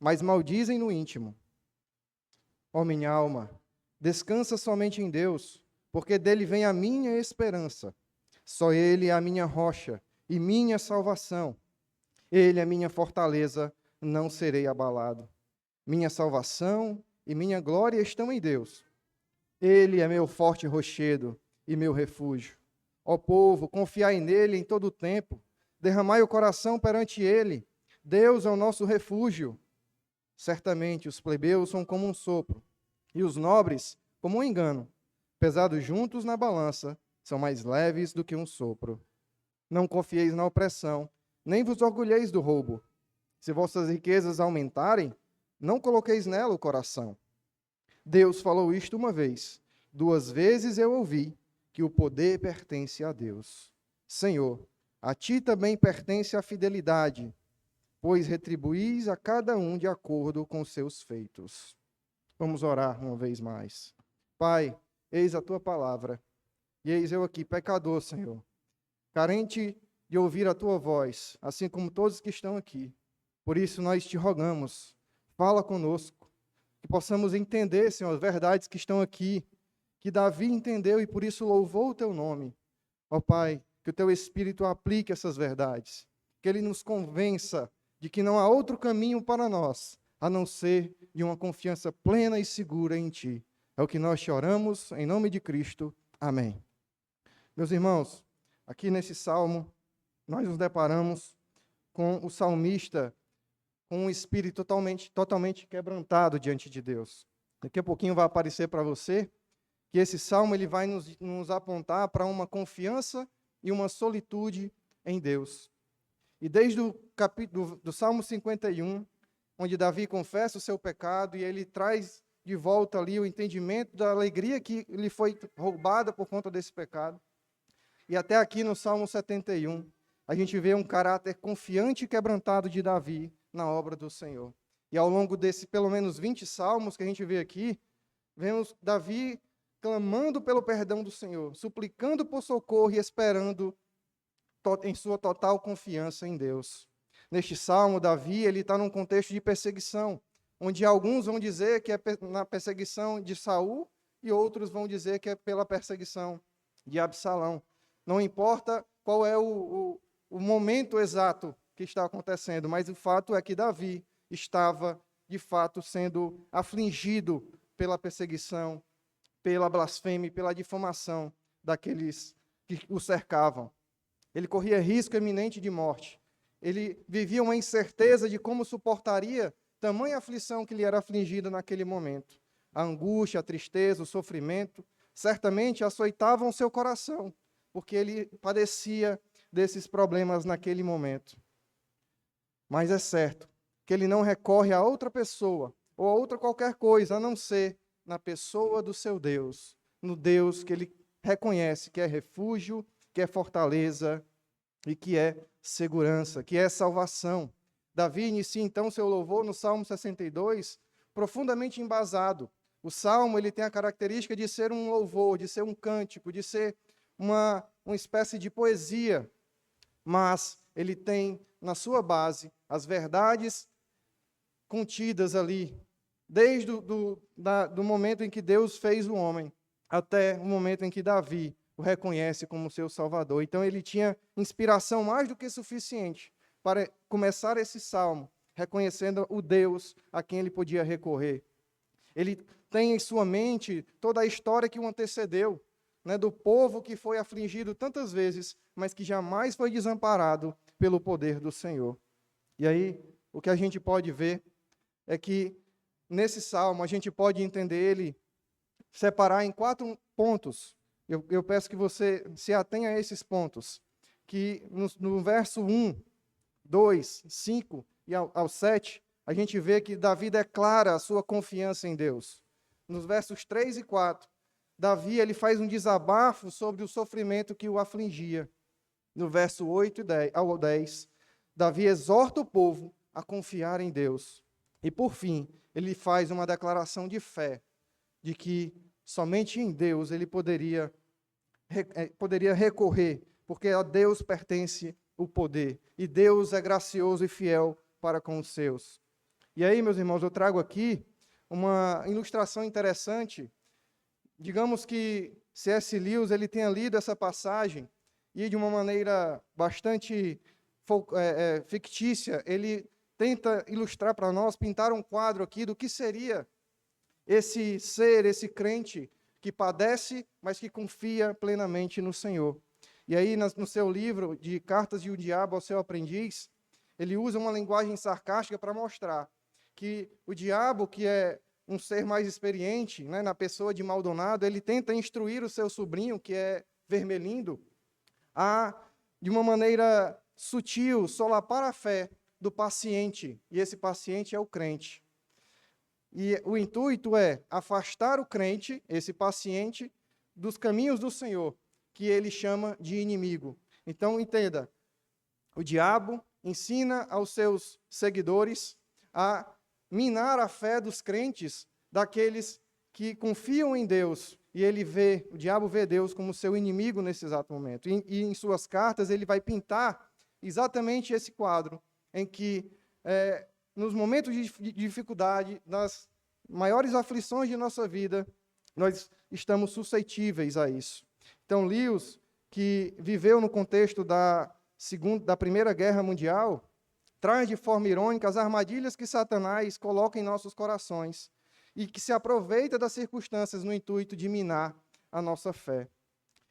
mas maldizem no íntimo. Ó minha alma, descansa somente em Deus, porque dele vem a minha esperança. Só ele é a minha rocha e minha salvação. Ele é minha fortaleza, não serei abalado. Minha salvação e minha glória estão em Deus. Ele é meu forte rochedo e meu refúgio. Ó povo, confiai nele em todo o tempo. Derramai o coração perante ele. Deus é o nosso refúgio. Certamente os plebeus são como um sopro, e os nobres como um engano. Pesados juntos na balança, são mais leves do que um sopro. Não confieis na opressão, nem vos orgulheis do roubo. Se vossas riquezas aumentarem, não coloqueis nela o coração. Deus falou isto uma vez, 2 vezes eu ouvi que o poder pertence a Deus. Senhor, a ti também pertence a fidelidade, pois retribuís a cada um de acordo com seus feitos. Vamos orar uma vez mais. Pai, eis a tua palavra, e eis eu aqui, pecador, Senhor, carente de ouvir a tua voz, assim como todos que estão aqui. Por isso nós te rogamos, fala conosco, que possamos entender, Senhor, as verdades que estão aqui, que Davi entendeu e por isso louvou o teu nome. Ó Pai, que o teu Espírito aplique essas verdades, que ele nos convença de que não há outro caminho para nós, a não ser de uma confiança plena e segura em Ti. É o que nós te oramos, em nome de Cristo. Amém. Meus irmãos, aqui nesse salmo, nós nos deparamos com o salmista com um espírito totalmente quebrantado diante de Deus. Daqui a pouquinho vai aparecer para você que esse salmo ele vai nos apontar para uma confiança e uma solitude em Deus. E desde o capítulo do Salmo 51, onde Davi confessa o seu pecado e ele traz de volta ali o entendimento da alegria que lhe foi roubada por conta desse pecado. E até aqui no Salmo 71, a gente vê um caráter confiante e quebrantado de Davi na obra do Senhor. E ao longo desses pelo menos 20 salmos que a gente vê aqui, vemos Davi clamando pelo perdão do Senhor, suplicando por socorro e esperando em sua total confiança em Deus. Neste salmo, Davi ele está num contexto de perseguição, onde alguns vão dizer que é na perseguição de Saul e outros vão dizer que é pela perseguição de Absalão. Não importa qual é o momento exato que está acontecendo, mas o fato é que Davi estava, de fato, sendo afligido pela perseguição, pela blasfêmia e pela difamação daqueles que o cercavam. Ele corria risco iminente de morte. Ele vivia uma incerteza de como suportaria tamanha aflição que lhe era afligida naquele momento. A angústia, a tristeza, o sofrimento, certamente açoitavam seu coração, porque ele padecia desses problemas naquele momento. Mas é certo que ele não recorre a outra pessoa ou a outra qualquer coisa, a não ser na pessoa do seu Deus, no Deus que ele reconhece que é refúgio, que é fortaleza e que é segurança, que é salvação. Davi inicia então seu louvor no Salmo 62, profundamente embasado. O Salmo ele tem a característica de ser um louvor, de ser um cântico, de ser uma espécie de poesia, mas ele tem na sua base as verdades contidas ali, desde do momento em que Deus fez o homem, até o momento em que Davi o reconhece como seu Salvador. Então ele tinha inspiração mais do que suficiente para começar esse salmo, reconhecendo o Deus a quem ele podia recorrer. Ele tem em sua mente toda a história que o antecedeu, né, do povo que foi afligido tantas vezes, mas que jamais foi desamparado pelo poder do Senhor. E aí, o que a gente pode ver é que nesse salmo a gente pode entender ele, separar em 4 pontos. Eu peço que você se atenha a esses pontos, que no verso 1, 2, 5 e ao 7, a gente vê que Davi declara a sua confiança em Deus. Nos versos 3 e 4, Davi ele faz um desabafo sobre o sofrimento que o afligia. No verso 8 ao 10, Davi exorta o povo a confiar em Deus. E por fim, ele faz uma declaração de fé, de que somente em Deus ele poderia recorrer, porque a Deus pertence o poder, e Deus é gracioso e fiel para com os seus. E aí, meus irmãos, eu trago aqui uma ilustração interessante. Digamos que C.S. Lewis ele tenha lido essa passagem e, de uma maneira bastante fictícia, ele tenta ilustrar para nós, pintar um quadro aqui do que seria esse ser, esse crente que padece, mas que confia plenamente no Senhor. E aí, no seu livro de Cartas de o Diabo ao Seu Aprendiz, ele usa uma linguagem sarcástica para mostrar que o diabo, que é um ser mais experiente, né, na pessoa de Maldonado, ele tenta instruir o seu sobrinho, que é Vermelindo, a, de uma maneira sutil, solapar a fé do paciente, e esse paciente é o crente. E o intuito é afastar o crente, esse paciente, dos caminhos do Senhor, que ele chama de inimigo. Então, entenda, o diabo ensina aos seus seguidores a minar a fé dos crentes, daqueles que confiam em Deus, e o diabo vê Deus como seu inimigo nesse exato momento. E em suas cartas ele vai pintar exatamente esse quadro, em que nos momentos de dificuldade, nas maiores aflições de nossa vida, nós estamos suscetíveis a isso. Então, Lewis, que viveu no contexto da Primeira Guerra Mundial, traz de forma irônica as armadilhas que Satanás coloca em nossos corações e que se aproveita das circunstâncias no intuito de minar a nossa fé.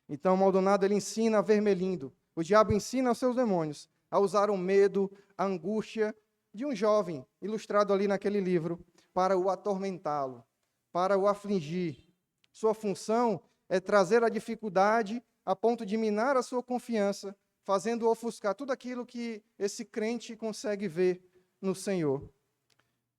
Então, Maldonado ele ensina a Vermelindo, o diabo ensina aos seus demônios a usar o medo, a angústia de um jovem, ilustrado ali naquele livro, para o atormentá-lo, para o afligir. Sua função é trazer a dificuldade a ponto de minar a sua confiança, fazendo ofuscar tudo aquilo que esse crente consegue ver no Senhor.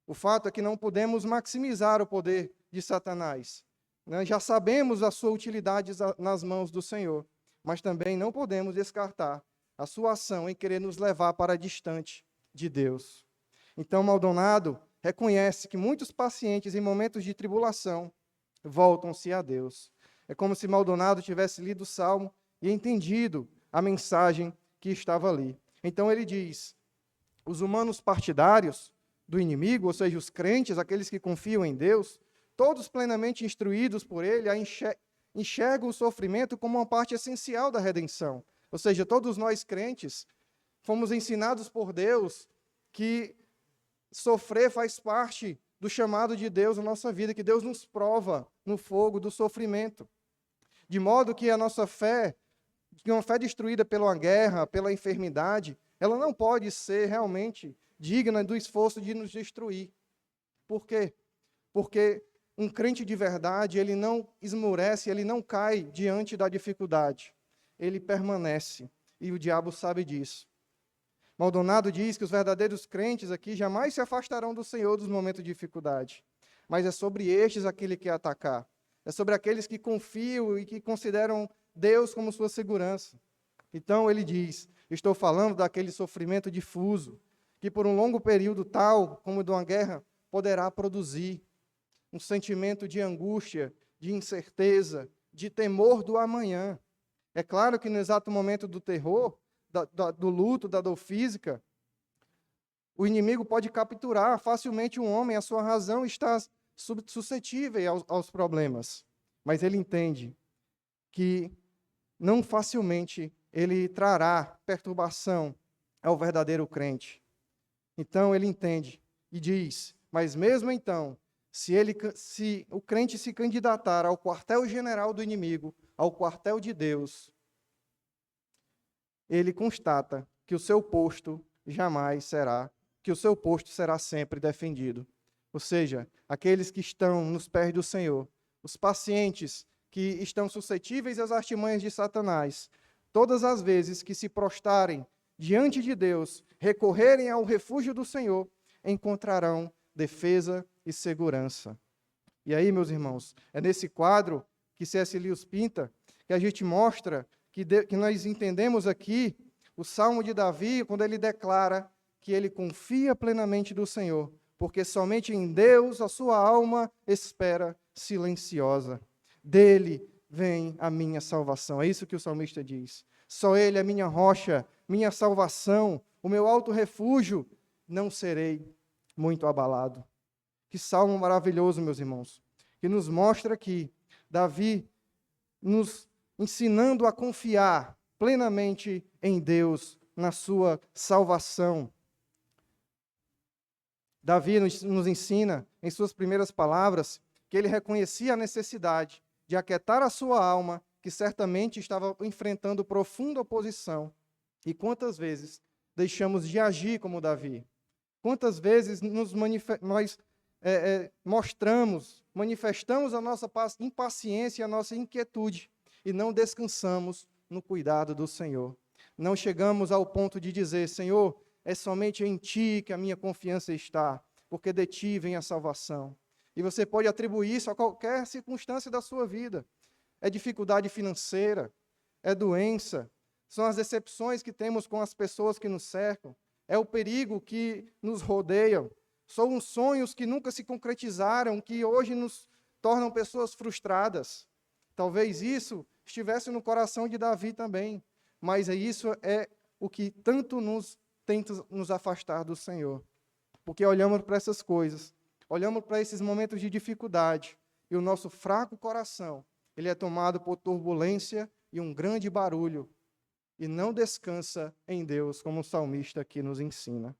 O fato é que não podemos maximizar o poder de Satanás, né? Já sabemos a sua utilidade nas mãos do Senhor, mas também não podemos descartar a sua ação em querer nos levar para distante de Deus. Então, Maldonado reconhece que muitos pacientes em momentos de tribulação voltam-se a Deus. É como se Maldonado tivesse lido o Salmo e entendido a mensagem que estava ali. Então ele diz: os humanos partidários do inimigo, ou seja, os crentes, aqueles que confiam em Deus, todos plenamente instruídos por ele, enxergam o sofrimento como uma parte essencial da redenção. Ou seja, todos nós crentes fomos ensinados por Deus que sofrer faz parte do chamado de Deus na nossa vida, que Deus nos prova no fogo do sofrimento. De modo que a nossa fé, uma fé destruída pela guerra, pela enfermidade, ela não pode ser realmente digna do esforço de nos destruir. Por quê? Porque um crente de verdade, ele não esmorece, ele não cai diante da dificuldade. Ele permanece, e o diabo sabe disso. Maldonado diz que os verdadeiros crentes aqui jamais se afastarão do Senhor dos momentos de dificuldade, mas é sobre estes aquele que quer atacar. É sobre aqueles que confiam e que consideram Deus como sua segurança. Então ele diz: estou falando daquele sofrimento difuso, que por um longo período tal, como de uma guerra, poderá produzir um sentimento de angústia, de incerteza, de temor do amanhã. É claro que no exato momento do terror, do luto, da dor física, o inimigo pode capturar facilmente um homem, a sua razão está suscetível aos problemas. Mas ele entende que não facilmente ele trará perturbação ao verdadeiro crente. Então ele entende e diz: mas mesmo então, se o crente se candidatar ao quartel-general do inimigo, ao quartel de Deus, ele constata que o seu posto será sempre defendido. Ou seja, aqueles que estão nos pés do Senhor, os pacientes que estão suscetíveis às artimanhas de Satanás, todas as vezes que se prostrarem diante de Deus, recorrerem ao refúgio do Senhor, encontrarão defesa e segurança. E aí, meus irmãos, é nesse quadro que C.S. Lewis pinta que a gente mostra que nós entendemos aqui o Salmo de Davi, quando ele declara que ele confia plenamente do Senhor, porque somente em Deus a sua alma espera silenciosa. Dele vem a minha salvação. É isso que o salmista diz. Só Ele é minha rocha, minha salvação, o meu alto refúgio, não serei muito abalado. Que salmo maravilhoso, meus irmãos, que nos mostra aqui Davi nos ensinando a confiar plenamente em Deus, na sua salvação. Davi nos ensina, em suas primeiras palavras, que ele reconhecia a necessidade de aquietar a sua alma, que certamente estava enfrentando profunda oposição. E quantas vezes deixamos de agir como Davi? Quantas vezes nós manifestamos a nossa impaciência e a nossa inquietude e não descansamos no cuidado do Senhor. Não chegamos ao ponto de dizer, Senhor, é somente em Ti que a minha confiança está, porque de Ti vem a salvação. E você pode atribuir isso a qualquer circunstância da sua vida. É dificuldade financeira, é doença, são as decepções que temos com as pessoas que nos cercam, é o perigo que nos rodeia, são os sonhos que nunca se concretizaram, que hoje nos tornam pessoas frustradas. Talvez isso estivesse no coração de Davi também, mas isso é o que tanto nos tenta nos afastar do Senhor. Porque olhamos para essas coisas, olhamos para esses momentos de dificuldade, e o nosso fraco coração, ele é tomado por turbulência e um grande barulho, e não descansa em Deus, como o salmista aqui nos ensina.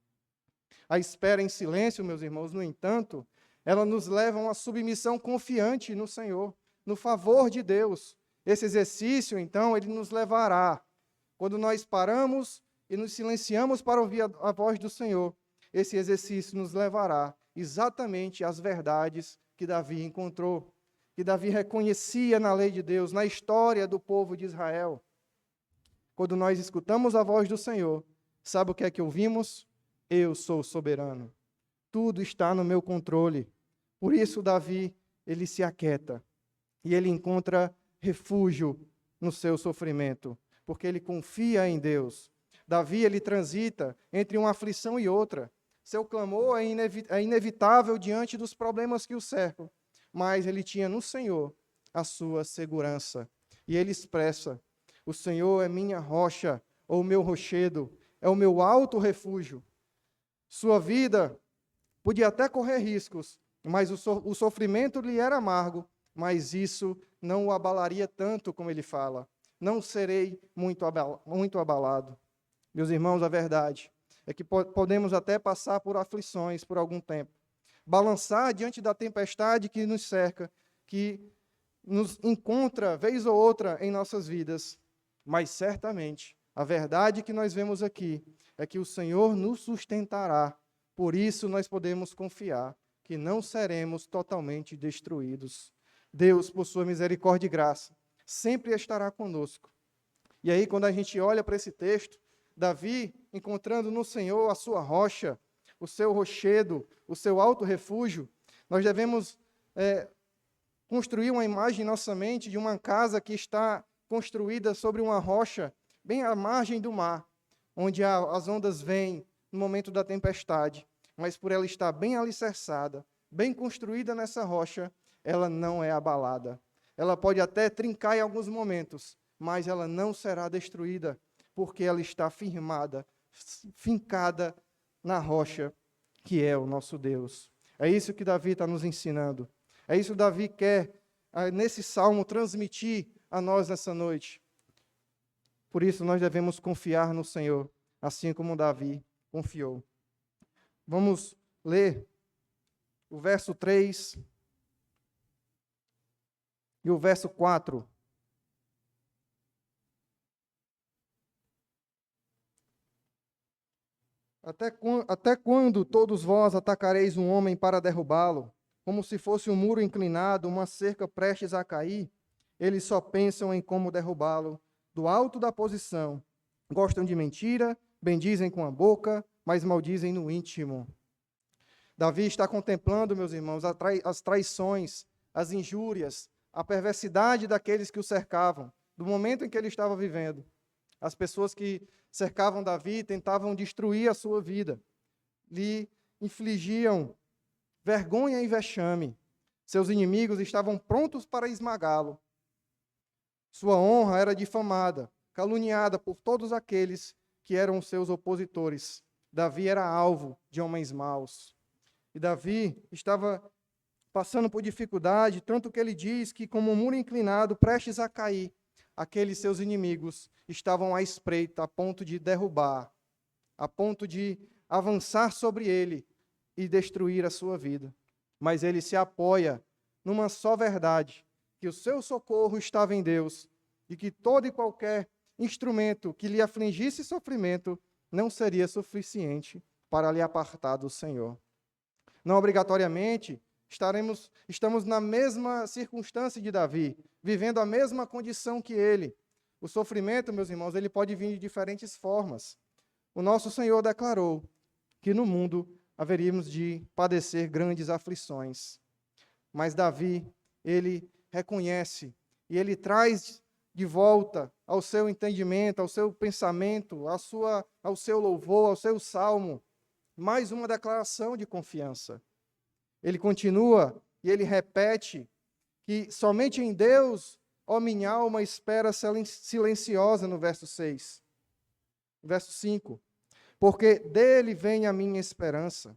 A espera em silêncio, meus irmãos, no entanto, ela nos leva a uma submissão confiante no Senhor, no favor de Deus. Esse exercício, então, ele nos levará, quando nós paramos e nos silenciamos para ouvir a voz do Senhor, esse exercício nos levará exatamente às verdades que Davi encontrou, que Davi reconhecia na lei de Deus, na história do povo de Israel. Quando nós escutamos a voz do Senhor, sabe o que é que ouvimos? Eu sou soberano. Tudo está no meu controle. Por isso, Davi, ele se aquieta e ele encontra refúgio no seu sofrimento, porque ele confia em Deus. Davi, ele transita entre uma aflição e outra. Seu clamor é inevitável diante dos problemas que o cercam, mas ele tinha no Senhor a sua segurança. E ele expressa: o Senhor é minha rocha, ou meu rochedo, é o meu alto refúgio. Sua vida podia até correr riscos, mas o sofrimento lhe era amargo, mas isso não o abalaria tanto como ele fala. Não serei muito abalado. Meus irmãos, a verdade é que podemos até passar por aflições por algum tempo, balançar diante da tempestade que nos cerca, que nos encontra vez ou outra em nossas vidas, mas certamente a verdade que nós vemos aqui é que o Senhor nos sustentará. Por isso nós podemos confiar que não seremos totalmente destruídos. Deus, por sua misericórdia e graça, sempre estará conosco. E aí, quando a gente olha para esse texto, Davi, encontrando no Senhor a sua rocha, o seu rochedo, o seu alto refúgio, nós devemos construir uma imagem em nossa mente de uma casa que está construída sobre uma rocha, bem à margem do mar, onde as ondas vêm no momento da tempestade, mas por ela estar bem alicerçada, bem construída nessa rocha, ela não é abalada. Ela pode até trincar em alguns momentos, mas ela não será destruída, porque ela está firmada, fincada na rocha, que é o nosso Deus. É isso que Davi está nos ensinando. É isso que Davi quer, nesse salmo, transmitir a nós nessa noite. Por isso, nós devemos confiar no Senhor, assim como Davi confiou. Vamos ler o verso 3 e o verso 4. Até quando todos vós atacareis um homem para derrubá-lo, como se fosse um muro inclinado, uma cerca prestes a cair? Eles só pensam em como derrubá-lo do alto da posição. Gostam de mentira, bendizem com a boca, mas maldizem no íntimo. Davi está contemplando, meus irmãos, as traições, as injúrias, a perversidade daqueles que o cercavam, do momento em que ele estava vivendo. As pessoas que cercavam Davi tentavam destruir a sua vida, lhe infligiam vergonha e vexame. Seus inimigos estavam prontos para esmagá-lo. Sua honra era difamada, caluniada por todos aqueles que eram seus opositores. Davi era alvo de homens maus. E Davi estava passando por dificuldade, tanto que ele diz que, como um muro inclinado, prestes a cair, aqueles seus inimigos estavam à espreita, a ponto de derrubar, a ponto de avançar sobre ele e destruir a sua vida. Mas ele se apoia numa só verdade, que o seu socorro estava em Deus e que todo e qualquer instrumento que lhe afligisse sofrimento não seria suficiente para lhe apartar do Senhor. Não obrigatoriamente estamos na mesma circunstância de Davi, vivendo a mesma condição que ele. O sofrimento, meus irmãos, ele pode vir de diferentes formas. O nosso Senhor declarou que no mundo haveríamos de padecer grandes aflições. Mas Davi, ele reconhece e ele traz de volta ao seu entendimento, ao seu pensamento, ao seu louvor, ao seu salmo, mais uma declaração de confiança. Ele continua e ele repete que somente em Deus, ó minha alma, espera silenciosa, no verso 6. Verso 5. Porque dele vem a minha esperança.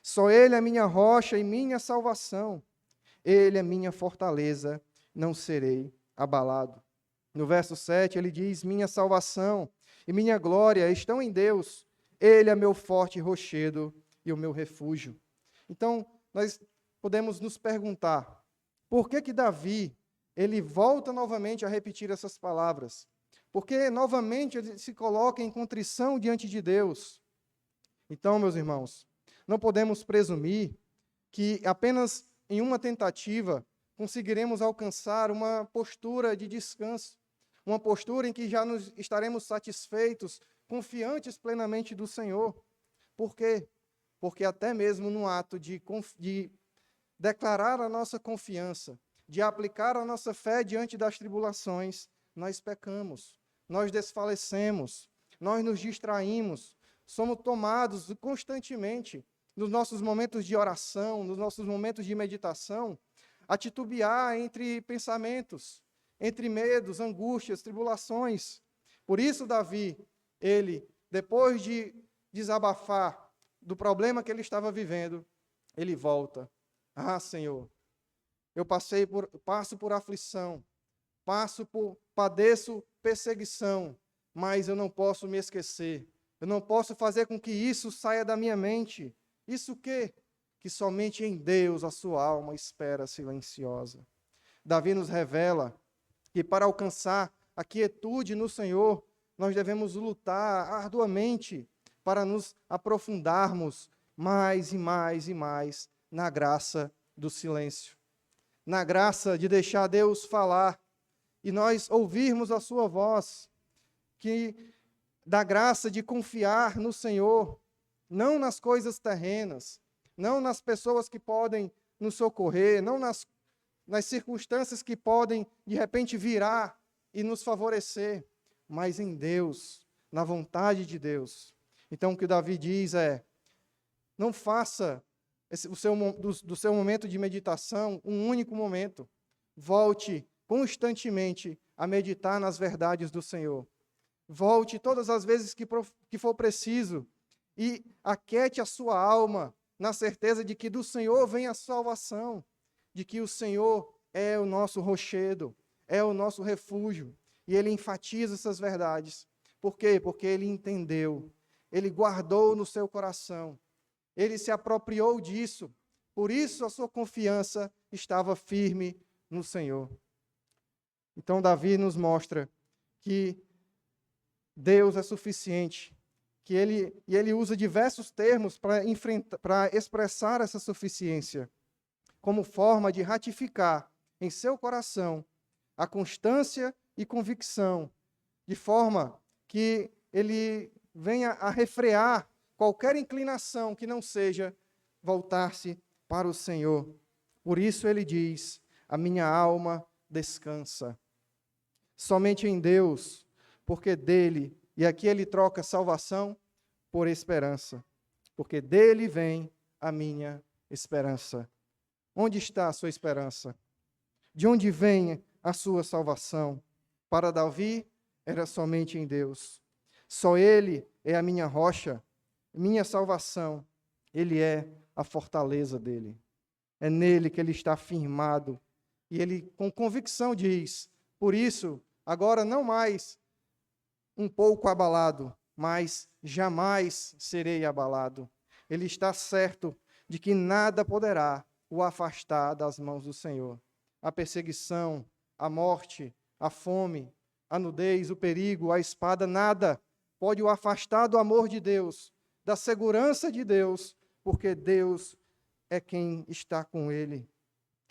Só ele é minha rocha e minha salvação. Ele é minha fortaleza, não serei abalado. No verso 7, ele diz: minha salvação e minha glória estão em Deus. Ele é meu forte rochedo e o meu refúgio. Então, nós podemos nos perguntar, por que Davi, ele volta novamente a repetir essas palavras? Porque, novamente, ele se coloca em contrição diante de Deus. Então, meus irmãos, não podemos presumir que apenas em uma tentativa conseguiremos alcançar uma postura de descanso, uma postura em que já nos estaremos satisfeitos, confiantes plenamente do Senhor. Por quê? Porque até mesmo no ato de declarar a nossa confiança, de aplicar a nossa fé diante das tribulações, nós pecamos, nós desfalecemos, nós nos distraímos, somos tomados constantemente, nos nossos momentos de oração, nos nossos momentos de meditação, a titubear entre pensamentos, entre medos, angústias, tribulações. Por isso, Davi, ele, depois de desabafar do problema que ele estava vivendo, ele volta. Ah, Senhor, eu passo por aflição, padeço perseguição, mas eu não posso me esquecer. Eu não posso fazer com que isso saia da minha mente. Isso o quê? Que somente em Deus a sua alma espera silenciosa. Davi nos revela que para alcançar a quietude no Senhor, nós devemos lutar arduamente para nos aprofundarmos mais e mais e mais na graça do silêncio, na graça de deixar Deus falar e nós ouvirmos a sua voz, da graça de confiar no Senhor, não nas coisas terrenas, não nas pessoas que podem nos socorrer, não nas circunstâncias que podem, de repente, virar e nos favorecer, mas em Deus, na vontade de Deus. Então, o que Davi diz é: não faça do seu momento de meditação um único momento. Volte constantemente a meditar nas verdades do Senhor. Volte todas as vezes que for preciso e aquiete a sua alma na certeza de que do Senhor vem a salvação, de que o Senhor é o nosso rochedo, é o nosso refúgio. E ele enfatiza essas verdades. Por quê? Porque ele entendeu, ele guardou no seu coração, ele se apropriou disso. Por isso a sua confiança estava firme no Senhor. Então Davi nos mostra que Deus é suficiente, que ele usa diversos termos para expressar essa suficiência, como forma de ratificar em seu coração a constância e convicção, de forma que ele venha a refrear qualquer inclinação que não seja voltar-se para o Senhor. Por isso ele diz: a minha alma descansa somente em Deus, porque dele, e aqui ele troca salvação por esperança, porque dele vem a minha esperança. Onde está a sua esperança? De onde vem a sua salvação? Para Davi, era somente em Deus. Só ele é a minha rocha, minha salvação. Ele é a fortaleza dele. É nele que ele está firmado. E ele, com convicção, diz: por isso, agora não mais um pouco abalado, mas jamais serei abalado. Ele está certo de que nada poderá o afastar das mãos do Senhor. A perseguição, a morte, a fome, a nudez, o perigo, a espada, nada pode o afastar do amor de Deus, da segurança de Deus, porque Deus é quem está com ele.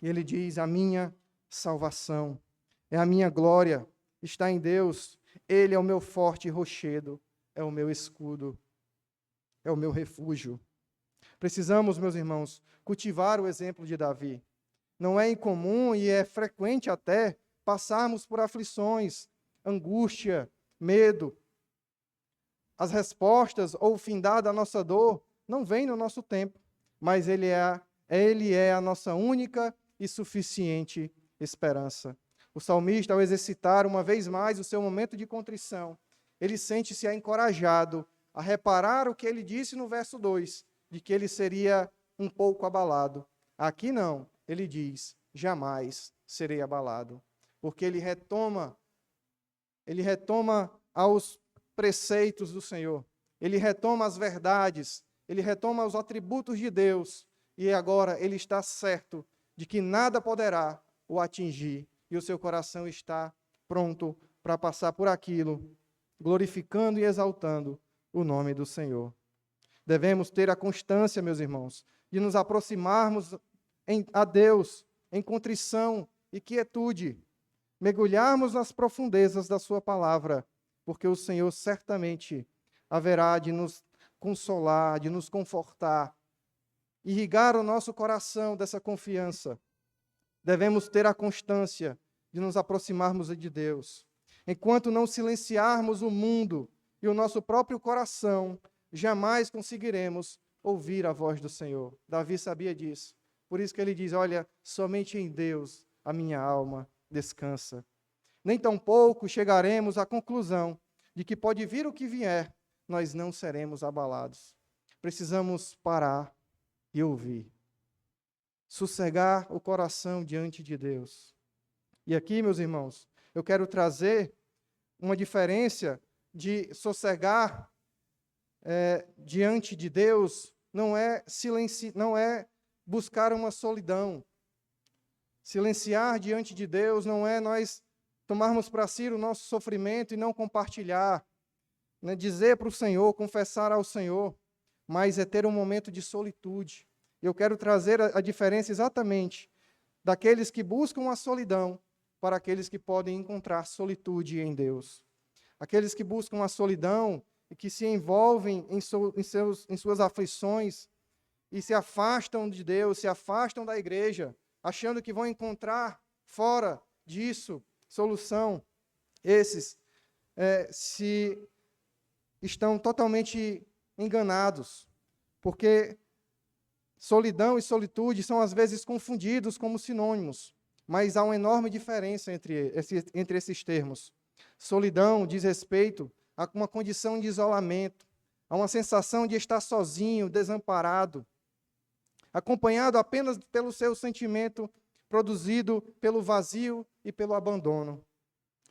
E ele diz: a minha salvação, é a minha glória, está em Deus. Ele é o meu forte rochedo, é o meu escudo, é o meu refúgio. Precisamos, meus irmãos, cultivar o exemplo de Davi. Não é incomum e é frequente até passarmos por aflições, angústia, medo. As respostas ou o findar da nossa dor não vem no nosso tempo, mas Ele é a nossa única e suficiente esperança. O salmista, ao exercitar uma vez mais o seu momento de contrição, ele sente-se encorajado a reparar o que ele disse no verso 2, de que ele seria um pouco abalado. Aqui não, ele diz: jamais serei abalado, porque ele retoma aos preceitos do Senhor, ele retoma as verdades, ele retoma os atributos de Deus, e agora ele está certo de que nada poderá o atingir, e o seu coração está pronto para passar por aquilo, glorificando e exaltando o nome do Senhor. Devemos ter a constância, meus irmãos, de nos aproximarmos a Deus em contrição e quietude, mergulharmos nas profundezas da sua palavra, porque o Senhor certamente haverá de nos consolar, de nos confortar, irrigar o nosso coração dessa confiança. Devemos ter a constância de nos aproximarmos de Deus. Enquanto não silenciarmos o mundo e o nosso próprio coração, jamais conseguiremos ouvir a voz do Senhor. Davi sabia disso. Por isso que ele diz: olha, somente em Deus a minha alma descansa. Nem tampouco chegaremos à conclusão de que pode vir o que vier, nós não seremos abalados. Precisamos parar e ouvir. Sossegar o coração diante de Deus. E aqui, meus irmãos, eu quero trazer uma diferença de sossegar diante de Deus, não é buscar uma solidão. Silenciar diante de Deus não é nós tomarmos para si o nosso sofrimento e não compartilhar, né? Dizer para o Senhor, confessar ao Senhor, mas é ter um momento de solitude. Eu quero trazer a diferença exatamente daqueles que buscam a solidão para aqueles que podem encontrar solitude em Deus. Aqueles que buscam a solidão e que se envolvem em suas aflições e se afastam de Deus, se afastam da igreja, achando que vão encontrar fora disso solução, esses se estão totalmente enganados, porque solidão e solitude são às vezes confundidos como sinônimos, mas há uma enorme diferença entre esses termos. Solidão diz respeito a uma condição de isolamento, a uma sensação de estar sozinho, desamparado, acompanhado apenas pelo seu sentimento produzido pelo vazio e pelo abandono.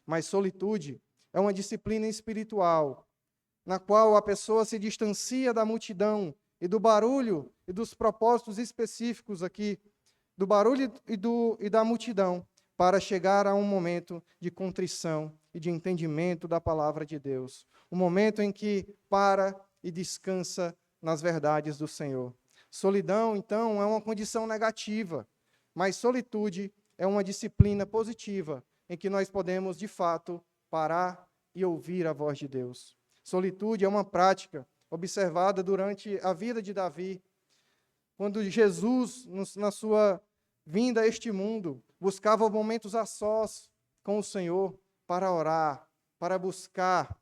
Mas solitude é uma disciplina espiritual, na qual a pessoa se distancia da multidão e do barulho e dos propósitos específicos aqui, do barulho e da multidão, para chegar a um momento de contrição e de entendimento da palavra de Deus. Um momento em que para e descansa nas verdades do Senhor. Solidão, então, é uma condição negativa, mas solitude é uma disciplina positiva, em que nós podemos, de fato, parar e ouvir a voz de Deus. Solitude é uma prática observada durante a vida de Davi, quando Jesus, na sua vinda a este mundo, buscava momentos a sós com o Senhor para orar, para buscar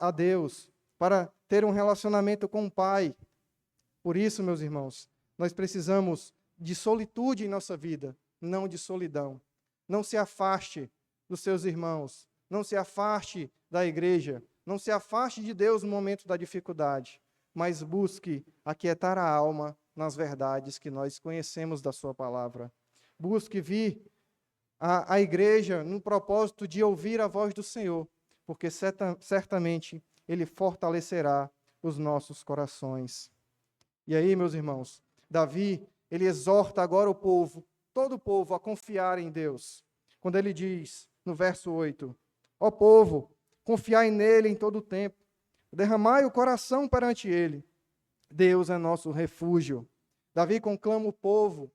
a Deus, para ter um relacionamento com o Pai. Por isso, meus irmãos, nós precisamos de solitude em nossa vida, não de solidão. Não se afaste dos seus irmãos, não se afaste da igreja, não se afaste de Deus no momento da dificuldade, mas busque aquietar a alma nas verdades que nós conhecemos da sua palavra. Busque vir à igreja no propósito de ouvir a voz do Senhor, porque certamente Ele fortalecerá os nossos corações. E aí, meus irmãos, Davi, ele exorta agora o povo, todo o povo, a confiar em Deus. Quando ele diz, no verso 8, ó povo, confiai nele em todo o tempo, derramai o coração perante ele. Deus é nosso refúgio. Davi conclama o povo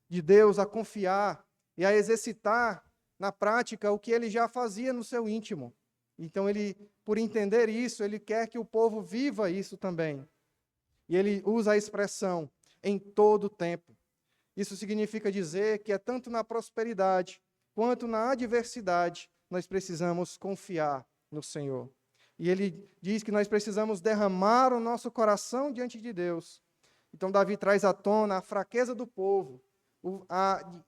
de Deus a confiar e a exercitar na prática o que ele já fazia no seu íntimo. Então, ele, por entender isso, ele quer que o povo viva isso também. E ele usa a expressão em todo o tempo. Isso significa dizer que é tanto na prosperidade quanto na adversidade nós precisamos confiar no Senhor. E ele diz que nós precisamos derramar o nosso coração diante de Deus. Então, Davi traz à tona a fraqueza do povo,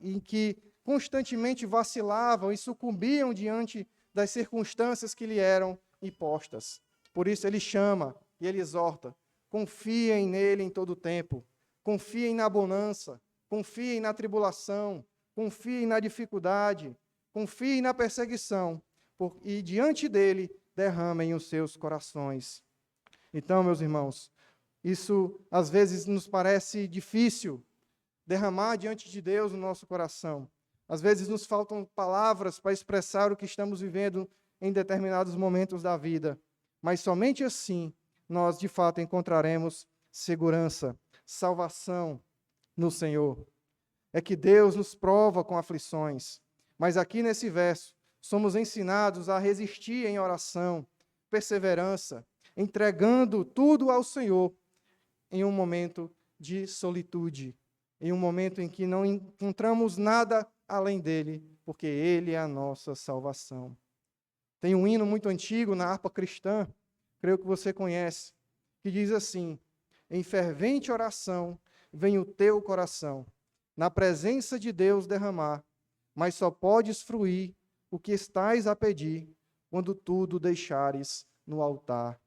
em que constantemente vacilavam e sucumbiam diante das circunstâncias que lhe eram impostas. Por isso, ele chama e ele exorta: confiem nele em todo o tempo, confiem na bonança, confiem na tribulação, confiem na dificuldade, confiem na perseguição, e diante dele derramem os seus corações. Então, meus irmãos, isso às vezes nos parece difícil, derramar diante de Deus o nosso coração. Às vezes nos faltam palavras para expressar o que estamos vivendo em determinados momentos da vida, mas somente assim nós de fato encontraremos segurança, salvação no Senhor. É que Deus nos prova com aflições, mas aqui nesse verso somos ensinados a resistir em oração, perseverança, entregando tudo ao Senhor em um momento de solitude, em um momento em que não encontramos nada além dele, porque ele é a nossa salvação. Tem um hino muito antigo na harpa cristã, creio que você conhece, que diz assim: em fervente oração vem o teu coração, na presença de Deus derramar, mas só podes fruir o que estás a pedir, quando tudo deixares no altar.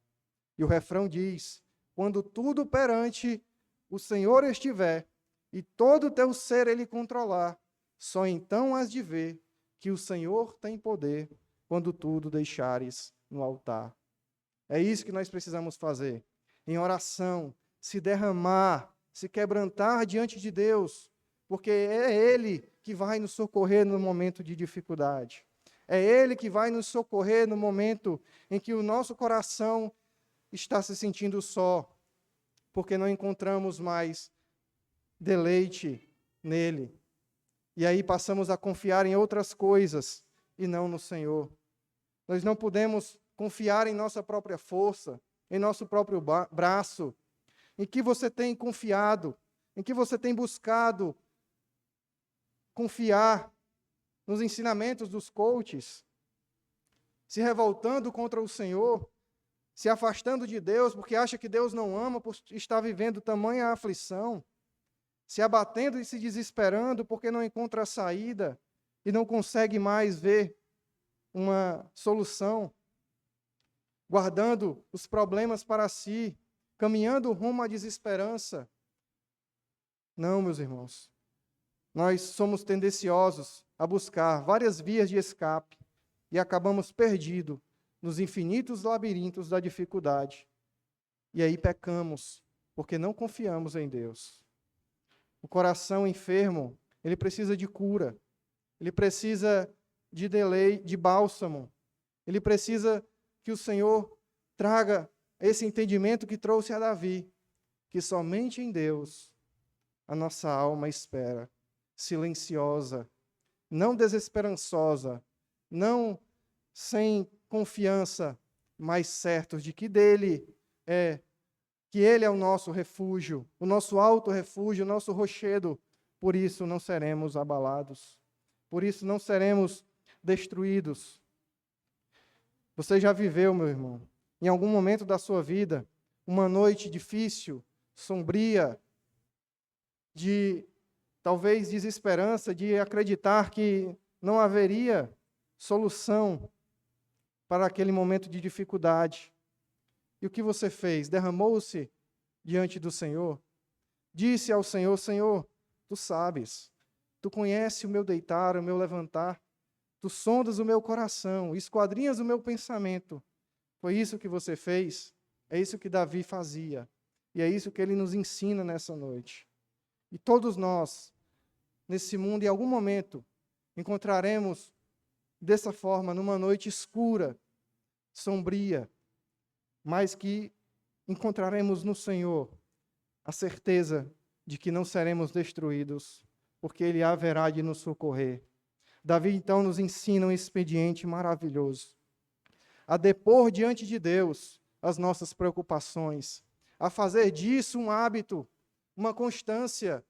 E o refrão diz: quando tudo perante o Senhor estiver, e todo o teu ser ele controlar, só então has de ver que o Senhor tem poder, quando tudo deixares no altar. É isso que nós precisamos fazer, em oração, se derramar, se quebrantar diante de Deus, porque é Ele que vai nos socorrer no momento de dificuldade. É Ele que vai nos socorrer no momento em que o nosso coração está se sentindo só, porque não encontramos mais deleite nele. E aí passamos a confiar em outras coisas e não no Senhor. Nós não podemos confiar em nossa própria força, em nosso próprio braço. Em que você tem confiado? Em que você tem buscado confiar? Nos ensinamentos dos coaches? Se revoltando contra o Senhor? Se afastando de Deus porque acha que Deus não ama por estar vivendo tamanha aflição? Se abatendo e se desesperando porque não encontra a saída e não consegue mais ver uma solução? Guardando os problemas para si, caminhando rumo à desesperança? Não, meus irmãos. Nós somos tendenciosos a buscar várias vias de escape e acabamos perdidos nos infinitos labirintos da dificuldade. E aí pecamos, porque não confiamos em Deus. O coração enfermo, ele precisa de cura. Ele precisa de deleite, de bálsamo. Ele precisa que o Senhor traga esse entendimento que trouxe a Davi, que somente em Deus a nossa alma espera, silenciosa, não desesperançosa, não sem confiança, mas certos de que que Ele é o nosso refúgio, o nosso alto refúgio, o nosso rochedo. Por isso não seremos abalados, por isso não seremos destruídos. Você já viveu, meu irmão, em algum momento da sua vida, uma noite difícil, sombria, de talvez desesperança, de acreditar que não haveria solução para aquele momento de dificuldade. E o que você fez? Derramou-se diante do Senhor? Disse ao Senhor: Senhor, tu sabes, tu conheces o meu deitar, o meu levantar, tu sondas o meu coração, esquadrinhas o meu pensamento. Foi isso que você fez? É isso que Davi fazia. E é isso que ele nos ensina nessa noite. E todos nós, nesse mundo, em algum momento, encontraremos dessa forma, numa noite escura, sombria, mas que encontraremos no Senhor a certeza de que não seremos destruídos, porque Ele haverá de nos socorrer. Davi, então, nos ensina um expediente maravilhoso: a depor diante de Deus as nossas preocupações, a fazer disso um hábito, uma constância,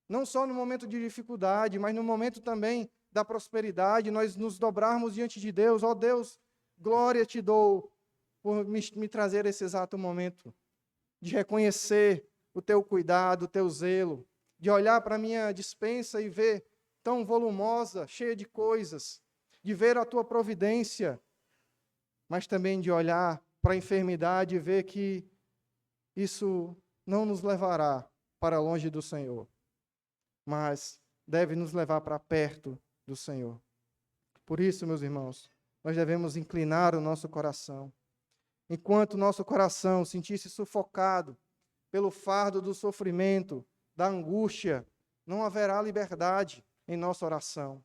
não só no momento de dificuldade, mas no momento também da prosperidade, nós nos dobrarmos diante de Deus. Ó Deus, glória te dou por me trazer esse exato momento, de reconhecer o teu cuidado, o teu zelo, de olhar para a minha despensa e ver tão volumosa, cheia de coisas, de ver a tua providência, mas também de olhar para a enfermidade e ver que isso não nos levará para longe do Senhor, mas deve nos levar para perto do Senhor. Por isso, meus irmãos, nós devemos inclinar o nosso coração. Enquanto o nosso coração sentir-se sufocado pelo fardo do sofrimento, da angústia, não haverá liberdade em nossa oração.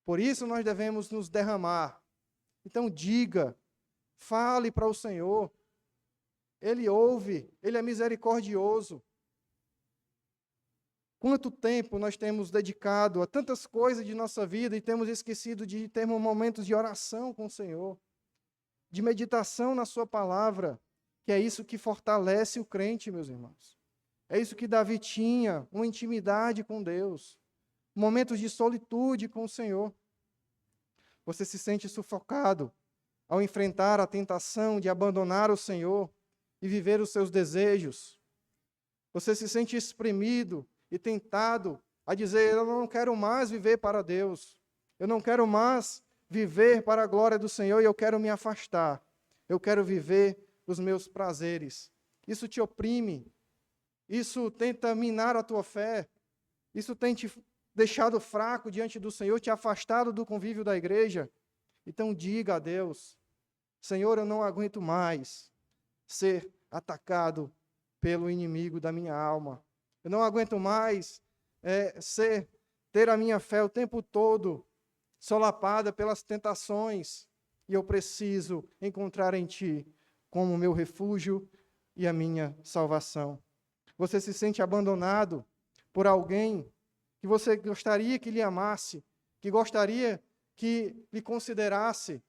Por isso nós devemos nos derramar. Então diga, fale para o Senhor. Ele ouve, Ele é misericordioso. Quanto tempo nós temos dedicado a tantas coisas de nossa vida e temos esquecido de termos momentos de oração com o Senhor, de meditação na sua palavra, que é isso que fortalece o crente, meus irmãos. É isso que Davi tinha, uma intimidade com Deus, momentos de solitude com o Senhor. Você se sente sufocado ao enfrentar a tentação de abandonar o Senhor e viver os seus desejos. Você se sente exprimido e tentado a dizer: eu não quero mais viver para Deus, eu não quero mais viver para a glória do Senhor e eu quero me afastar, eu quero viver os meus prazeres. Isso te oprime, isso tenta minar a tua fé, isso tem te deixado fraco diante do Senhor, te afastado do convívio da igreja. Então diga a Deus: Senhor, eu não aguento mais ser atacado pelo inimigo da minha alma. Eu não aguento mais ter a minha fé o tempo todo solapada pelas tentações. E eu preciso encontrar em Ti como meu refúgio e a minha salvação. Você se sente abandonado por alguém que você gostaria que lhe amasse, que gostaria que lhe considerasse.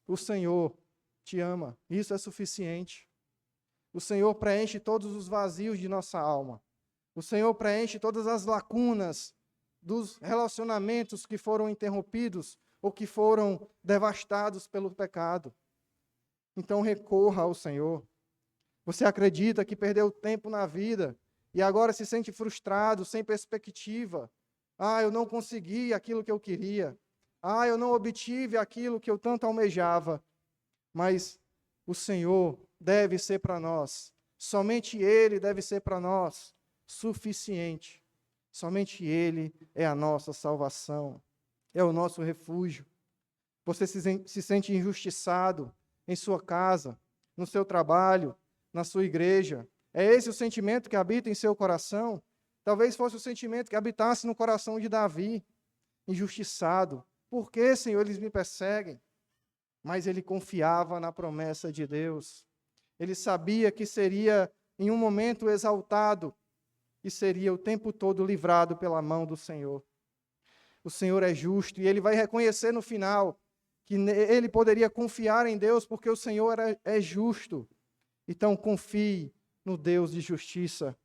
O Senhor te ama, isso é suficiente. O Senhor preenche todos os vazios de nossa alma. O Senhor preenche todas as lacunas dos relacionamentos que foram interrompidos ou que foram devastados pelo pecado. Então recorra ao Senhor. Você acredita que perdeu tempo na vida e agora se sente frustrado, sem perspectiva. Ah, eu não consegui aquilo que eu queria. Ah, eu não obtive aquilo que eu tanto almejava. Mas o Senhor deve ser para nós, somente Ele deve ser para nós suficiente. Somente Ele é a nossa salvação, é o nosso refúgio. Você se sente injustiçado em sua casa, no seu trabalho, na sua igreja. É esse o sentimento que habita em seu coração? Talvez fosse o sentimento que habitasse no coração de Davi, injustiçado. Por que, Senhor, eles me perseguem? Mas ele confiava na promessa de Deus. Ele sabia que seria em um momento exaltado e seria o tempo todo livrado pela mão do Senhor. O Senhor é justo e ele vai reconhecer no final que ele poderia confiar em Deus porque o Senhor é justo. Então confie no Deus de justiça.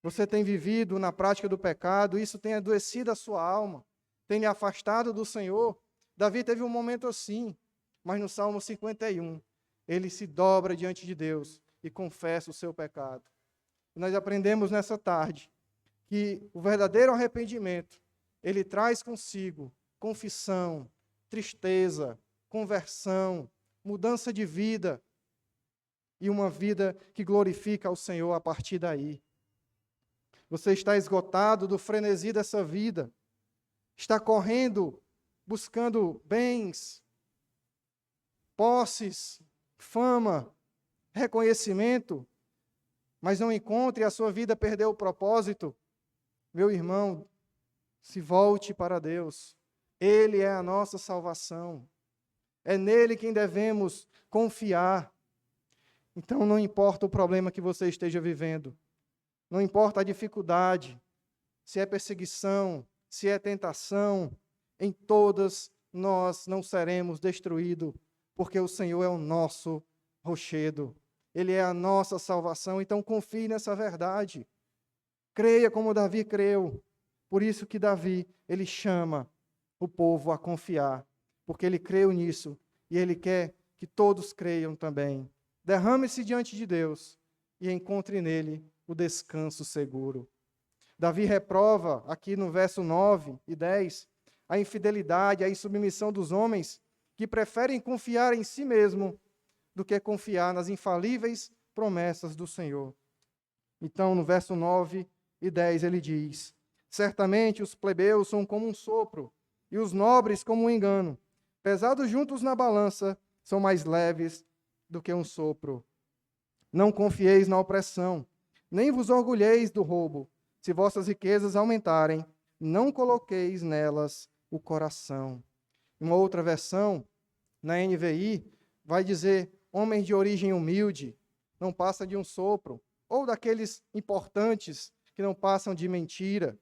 Você tem vivido na prática do pecado, isso tem adoecido a sua alma, tem lhe afastado do Senhor. Davi teve um momento assim, mas no Salmo 51, ele se dobra diante de Deus e confessa o seu pecado. Nós aprendemos nessa tarde que o verdadeiro arrependimento, ele traz consigo confissão, tristeza, conversão, mudança de vida e uma vida que glorifica ao Senhor a partir daí. Você está esgotado do frenesi dessa vida. Está correndo, buscando bens, posses, fama, reconhecimento, mas não encontra e a sua vida perdeu o propósito. Meu irmão, se volte para Deus. Ele é a nossa salvação. É nele quem devemos confiar. Então, não importa o problema que você esteja vivendo, não importa a dificuldade, se é perseguição, se é tentação, em todas nós não seremos destruídos, porque o Senhor é o nosso rochedo. Ele é a nossa salvação. Então, confie nessa verdade. Creia como Davi creu. Por isso que Davi, ele chama o povo a confiar, porque ele creu nisso e ele quer que todos creiam também. Derrame-se diante de Deus e encontre nele o descanso seguro. Davi reprova aqui no verso 9 e 10 a infidelidade, a insubmissão dos homens que preferem confiar em si mesmo do que confiar nas infalíveis promessas do Senhor. Então, no verso 9 e 10 ele diz: certamente os plebeus são como um sopro e os nobres como um engano. Pesados juntos na balança, são mais leves do que um sopro. Não confieis na opressão, nem vos orgulheis do roubo. Se vossas riquezas aumentarem, não coloqueis nelas o coração. Uma outra versão, na NVI, vai dizer: homens de origem humilde, não passa de um sopro, ou daqueles importantes que não passam de mentira.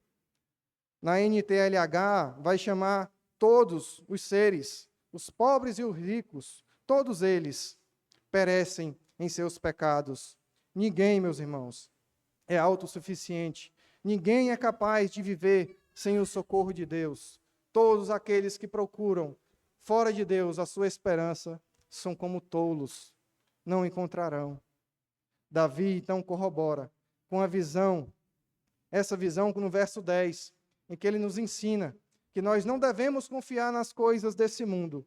Na NTLH, vai chamar todos os seres, os pobres e os ricos, todos eles perecem em seus pecados. Ninguém, meus irmãos, é autossuficiente. Ninguém é capaz de viver sem o socorro de Deus. Todos aqueles que procuram fora de Deus a sua esperança são como tolos, não encontrarão. Davi, então, corrobora com a visão, essa visão no verso 10, em que ele nos ensina que nós não devemos confiar nas coisas desse mundo.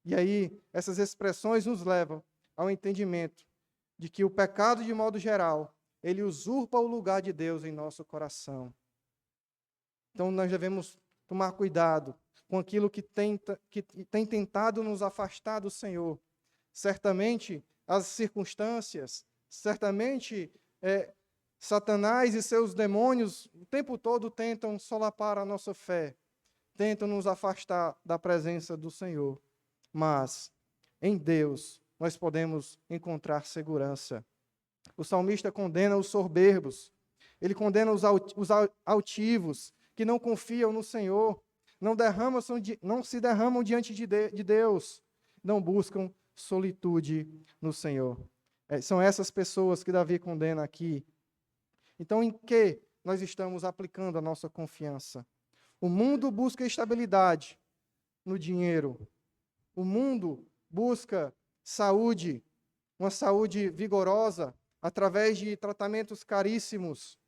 E aí, essas expressões nos levam ao entendimento de que o pecado, de modo geral, ele usurpa o lugar de Deus em nosso coração. Então, nós devemos tomar cuidado com aquilo que tem tentado nos afastar do Senhor. Certamente, as circunstâncias, certamente, Satanás e seus demônios o tempo todo tentam solapar a nossa fé, tentam nos afastar da presença do Senhor. Mas, em Deus, nós podemos encontrar segurança. O salmista condena os soberbos, ele condena os altivos, que não confiam no Senhor, não se derramam diante de Deus, não buscam solitude no Senhor. São essas pessoas que Davi condena aqui. Então, em que nós estamos aplicando a nossa confiança? O mundo busca estabilidade no dinheiro. O mundo busca saúde, uma saúde vigorosa, através de tratamentos caríssimos,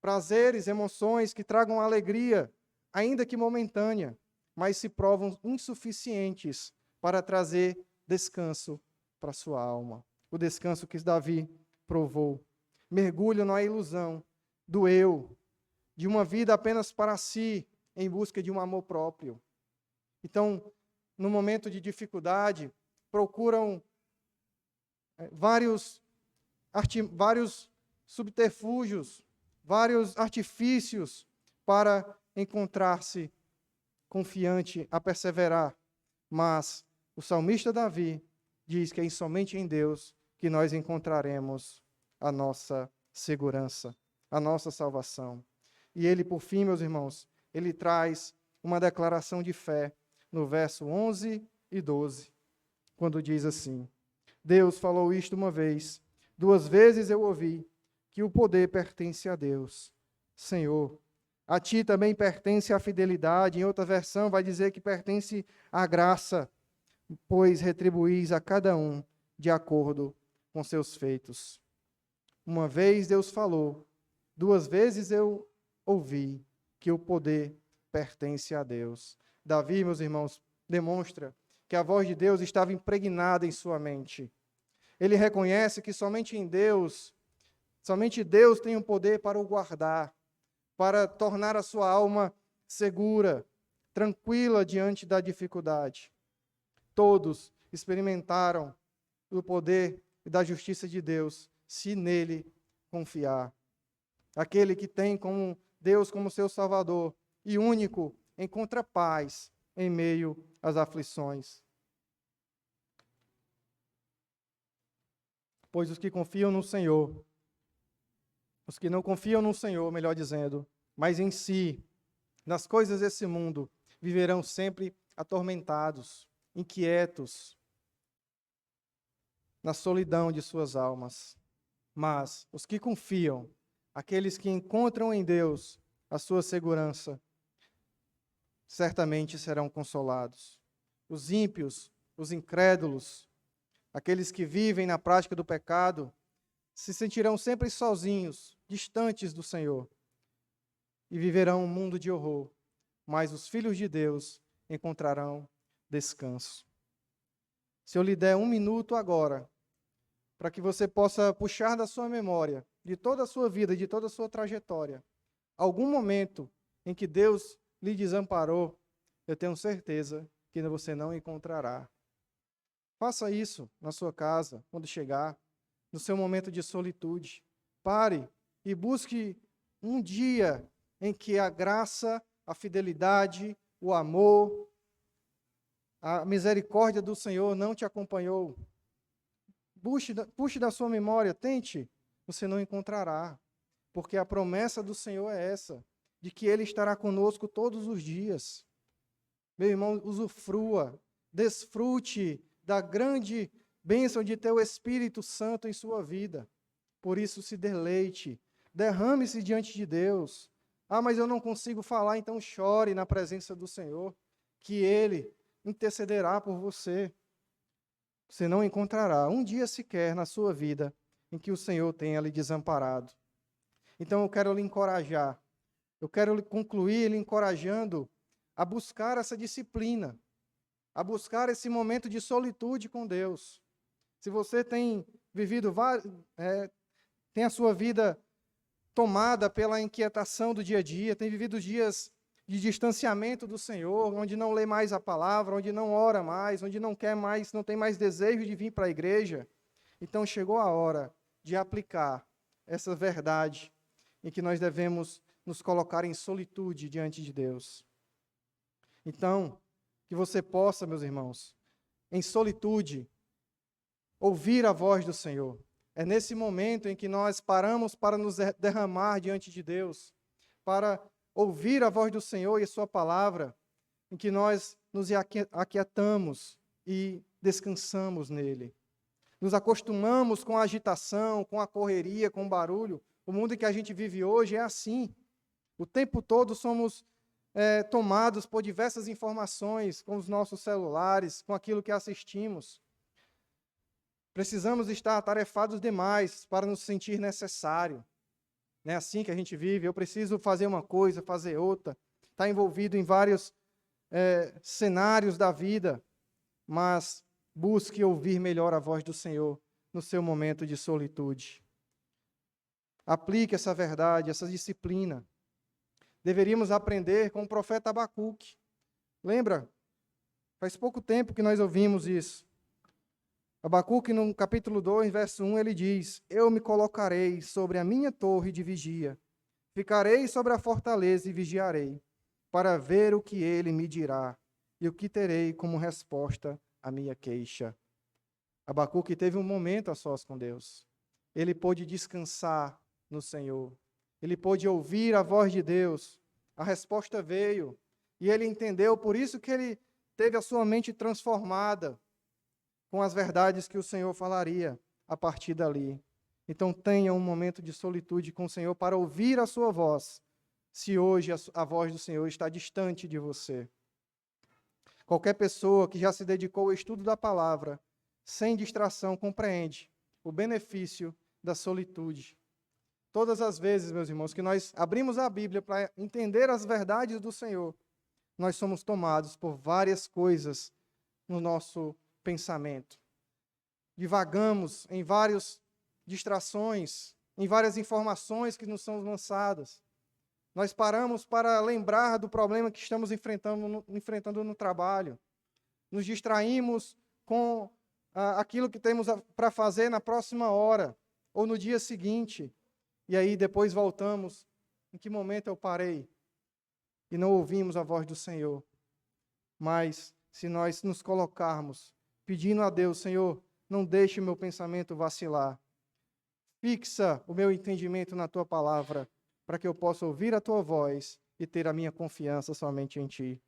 prazeres, emoções que tragam alegria, ainda que momentânea, mas se provam insuficientes para trazer descanso para a sua alma. O descanso que Davi provou. Mergulham na ilusão do eu, de uma vida apenas para si, em busca de um amor próprio. Então, no momento de dificuldade, procuram vários subterfúgios, vários artifícios para encontrar-se confiante a perseverar. Mas o salmista Davi diz que é somente em Deus que nós encontraremos a nossa segurança, a nossa salvação. E ele, por fim, meus irmãos, ele traz uma declaração de fé no verso 11 e 12, quando diz assim: Deus falou isto uma vez, 2 vezes eu ouvi que o poder pertence a Deus. Senhor, a ti também pertence a fidelidade. Em outra versão vai dizer que pertence a graça, pois retribuís a cada um de acordo com seus feitos. Uma vez Deus falou, 2 vezes eu ouvi que o poder pertence a Deus. Davi, meus irmãos, demonstra que a voz de Deus estava impregnada em sua mente. Ele reconhece que somente Deus tem o poder para o guardar, para tornar a sua alma segura, tranquila diante da dificuldade. Todos experimentaram o poder e da justiça de Deus, se nele confiar. Aquele que tem como Deus como seu Salvador e único, encontra paz em meio às aflições. Pois os que confiam no Senhor, os que não confiam no Senhor, melhor dizendo, mas em si, nas coisas desse mundo, viverão sempre atormentados, inquietos, na solidão de suas almas. Mas os que confiam, aqueles que encontram em Deus a sua segurança, certamente serão consolados. Os ímpios, os incrédulos, aqueles que vivem na prática do pecado, se sentirão sempre sozinhos, distantes do Senhor, e viverão um mundo de horror. Mas os filhos de Deus encontrarão descanso. Se eu lhe der 1 minuto agora, para que você possa puxar da sua memória, de toda a sua vida, de toda a sua trajetória, algum momento em que Deus lhe desamparou, eu tenho certeza que você não encontrará. Faça isso na sua casa, quando chegar, no seu momento de solitude. Pare e busque um dia em que a graça, a fidelidade, o amor, a misericórdia do Senhor não te acompanhou. Puxe da sua memória, tente, você não encontrará. Porque a promessa do Senhor é essa, de que Ele estará conosco todos os dias. Meu irmão, usufrua, desfrute da grande bênção de ter o Espírito Santo em sua vida. Por isso, se deleite, derrame-se diante de Deus. Ah, mas eu não consigo falar, então chore na presença do Senhor, que Ele intercederá por você. Você não encontrará um dia sequer na sua vida em que o Senhor tenha lhe desamparado. Então eu quero lhe encorajar, eu quero concluir lhe encorajando a buscar essa disciplina, a buscar esse momento de solitude com Deus. Se você tem vivido, tem a sua vida tomada pela inquietação do dia a dia, tem vivido dias de distanciamento do Senhor, onde não lê mais a palavra, onde não ora mais, onde não quer mais, não tem mais desejo de vir para a igreja, então chegou a hora de aplicar essa verdade em que nós devemos nos colocar em solitude diante de Deus. Então, que você possa, meus irmãos, em solitude, ouvir a voz do Senhor. É nesse momento em que nós paramos para nos derramar diante de Deus, para ouvir a voz do Senhor e a sua palavra, em que nós nos aquietamos e descansamos nele. Nos acostumamos com a agitação, com a correria, com o barulho. O mundo em que a gente vive hoje é assim. O tempo todo somos tomados por diversas informações, com os nossos celulares, com aquilo que assistimos. Precisamos estar atarefados demais para nos sentir necessário. Não é assim que a gente vive. Eu preciso fazer uma coisa, fazer outra. Está envolvido em vários cenários da vida, mas busque ouvir melhor a voz do Senhor no seu momento de solitude. Aplique essa verdade, essa disciplina. Deveríamos aprender com o profeta Abacuque. Lembra? Faz pouco tempo que nós ouvimos isso. Abacuque, no capítulo 2, verso 1, ele diz: Eu me colocarei sobre a minha torre de vigia, ficarei sobre a fortaleza e vigiarei, para ver o que ele me dirá, e o que terei como resposta à minha queixa. Abacuque teve um momento a sós com Deus. Ele pôde descansar no Senhor. Ele pôde ouvir a voz de Deus. A resposta veio, e ele entendeu, por isso que ele teve a sua mente transformada com as verdades que o Senhor falaria a partir dali. Então tenha um momento de solitude com o Senhor para ouvir a sua voz, se hoje a voz do Senhor está distante de você. Qualquer pessoa que já se dedicou ao estudo da palavra, sem distração, compreende o benefício da solitude. Todas as vezes, meus irmãos, que nós abrimos a Bíblia para entender as verdades do Senhor, nós somos tomados por várias coisas no nosso pensamento. Divagamos em várias distrações, em várias informações que nos são lançadas. Nós paramos para lembrar do problema que estamos enfrentando no trabalho. Nos distraímos com aquilo que temos para fazer na próxima hora ou no dia seguinte. E aí depois voltamos. Em que momento eu parei e não ouvimos a voz do Senhor? Mas se nós nos colocarmos pedindo a Deus, Senhor, não deixe o meu pensamento vacilar. Fixa o meu entendimento na tua palavra, para que eu possa ouvir a tua voz e ter a minha confiança somente em ti.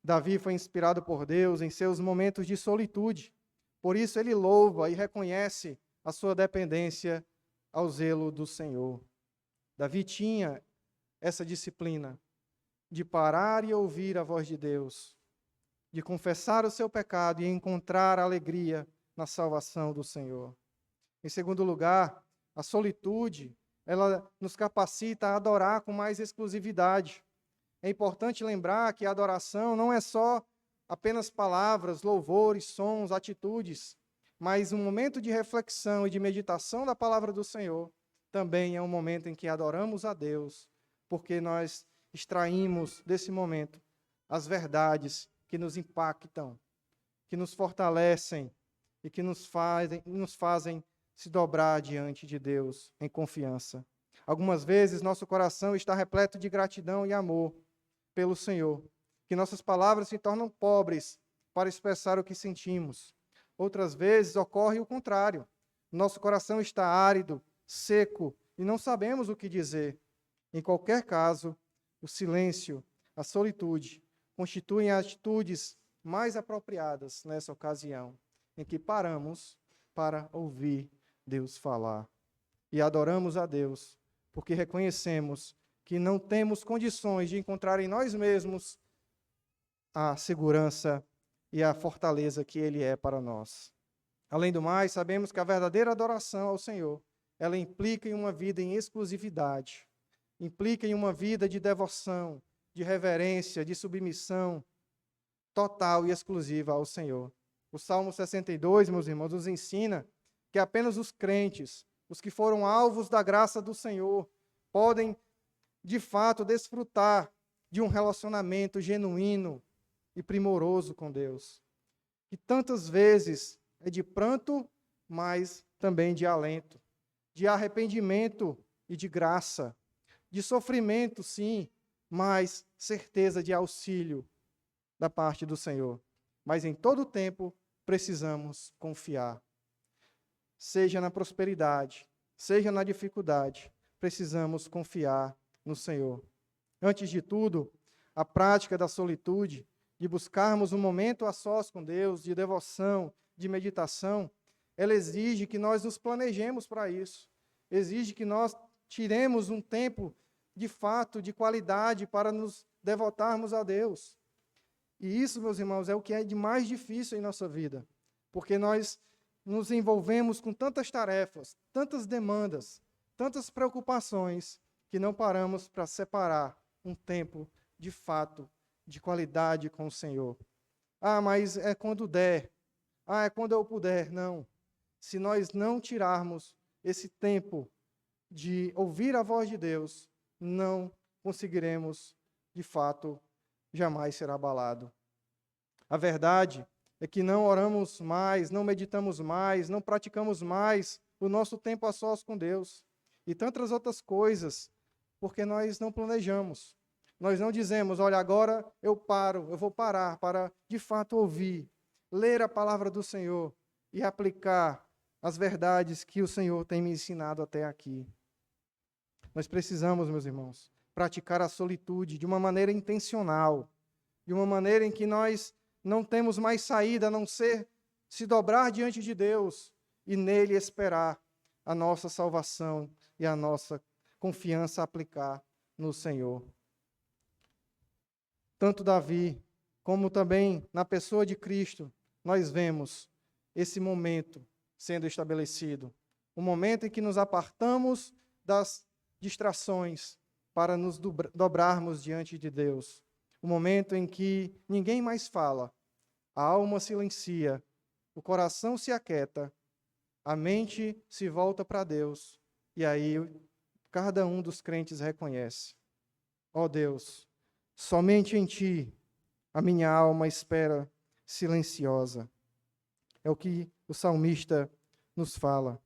Davi foi inspirado por Deus em seus momentos de solitude. Por isso ele louva e reconhece a sua dependência ao zelo do Senhor. Davi tinha essa disciplina de parar e ouvir a voz de Deus, de confessar o seu pecado e encontrar alegria na salvação do Senhor. Em segundo lugar, a solitude, ela nos capacita a adorar com mais exclusividade. É importante lembrar que a adoração não é só apenas palavras, louvores, sons, atitudes, mas um momento de reflexão e de meditação da palavra do Senhor também é um momento em que adoramos a Deus, porque nós extraímos desse momento as verdades que nos impactam, que nos fortalecem e que nos fazem se dobrar diante de Deus em confiança. Algumas vezes nosso coração está repleto de gratidão e amor pelo Senhor, que nossas palavras se tornam pobres para expressar o que sentimos. Outras vezes ocorre o contrário. Nosso coração está árido, seco e não sabemos o que dizer. Em qualquer caso, o silêncio, a solitude, constituem atitudes mais apropriadas nessa ocasião, em que paramos para ouvir Deus falar. E adoramos a Deus, porque reconhecemos que não temos condições de encontrar em nós mesmos a segurança e a fortaleza que Ele é para nós. Além do mais, sabemos que a verdadeira adoração ao Senhor, ela implica em uma vida em exclusividade, implica em uma vida de devoção, de reverência, de submissão total e exclusiva ao Senhor. O Salmo 62, meus irmãos, nos ensina que apenas os crentes, os que foram alvos da graça do Senhor, podem, de fato, desfrutar de um relacionamento genuíno e primoroso com Deus. E tantas vezes é de pranto, mas também de alento, de arrependimento e de graça, de sofrimento, sim, mas certeza de auxílio da parte do Senhor. Mas em todo tempo precisamos confiar. Seja na prosperidade, seja na dificuldade, precisamos confiar no Senhor. Antes de tudo, a prática da solitude, de buscarmos um momento a sós com Deus, de devoção, de meditação, ela exige que nós nos planejemos para isso. Exige que nós tiremos um tempo, de fato, de qualidade para nos devotarmos a Deus. E isso, meus irmãos, é o que é de mais difícil em nossa vida, porque nós nos envolvemos com tantas tarefas, tantas demandas, tantas preocupações, que não paramos para separar um tempo, de fato, de qualidade com o Senhor. Ah, mas é quando der. Ah, é quando eu puder. Não. Se nós não tirarmos esse tempo de ouvir a voz de Deus, não conseguiremos, de fato, jamais ser abalado. A verdade é que não oramos mais, não meditamos mais, não praticamos mais o nosso tempo a sós com Deus. E tantas outras coisas, porque nós não planejamos. Nós não dizemos, olha, agora eu vou parar para, de fato, ouvir, ler a palavra do Senhor e aplicar as verdades que o Senhor tem me ensinado até aqui. Nós precisamos, meus irmãos, praticar a solitude de uma maneira intencional, de uma maneira em que nós não temos mais saída a não ser se dobrar diante de Deus e nele esperar a nossa salvação e a nossa confiança a aplicar no Senhor. Tanto Davi, como também na pessoa de Cristo, nós vemos esse momento sendo estabelecido. Um momento em que nos apartamos das distrações para nos dobrarmos diante de Deus. Um momento em que ninguém mais fala, a alma silencia, o coração se aquieta, a mente se volta para Deus, e aí cada um dos crentes reconhece: Ó Deus, somente em Ti a minha alma espera silenciosa. É o que o salmista nos fala.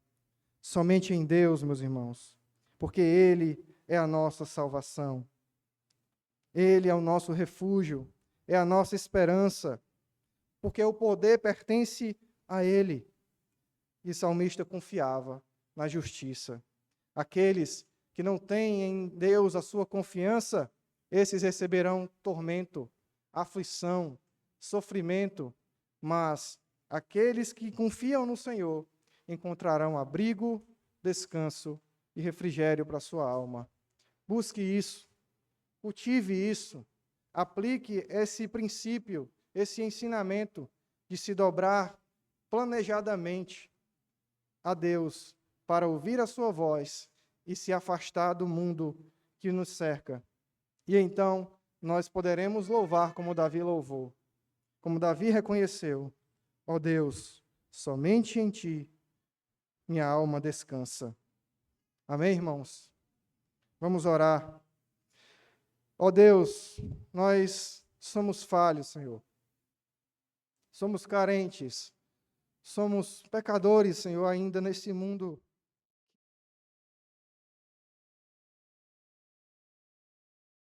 Somente em Deus, meus irmãos, porque Ele é a nossa salvação. Ele é o nosso refúgio, é a nossa esperança, porque o poder pertence a Ele. E o salmista confiava na justiça. Aqueles que não têm em Deus a sua confiança, esses receberão tormento, aflição, sofrimento, mas aqueles que confiam no Senhor encontrarão abrigo, descanso e refrigério para a sua alma. Busque isso, cultive isso, aplique esse princípio, esse ensinamento de se dobrar planejadamente a Deus para ouvir a sua voz e se afastar do mundo que nos cerca. E então nós poderemos louvar como Davi louvou, como Davi reconheceu: ó Deus, somente em Ti minha alma descansa. Amém, irmãos? Vamos orar. Ó Deus, nós somos falhos, Senhor. Somos carentes. Somos pecadores, Senhor, ainda nesse mundo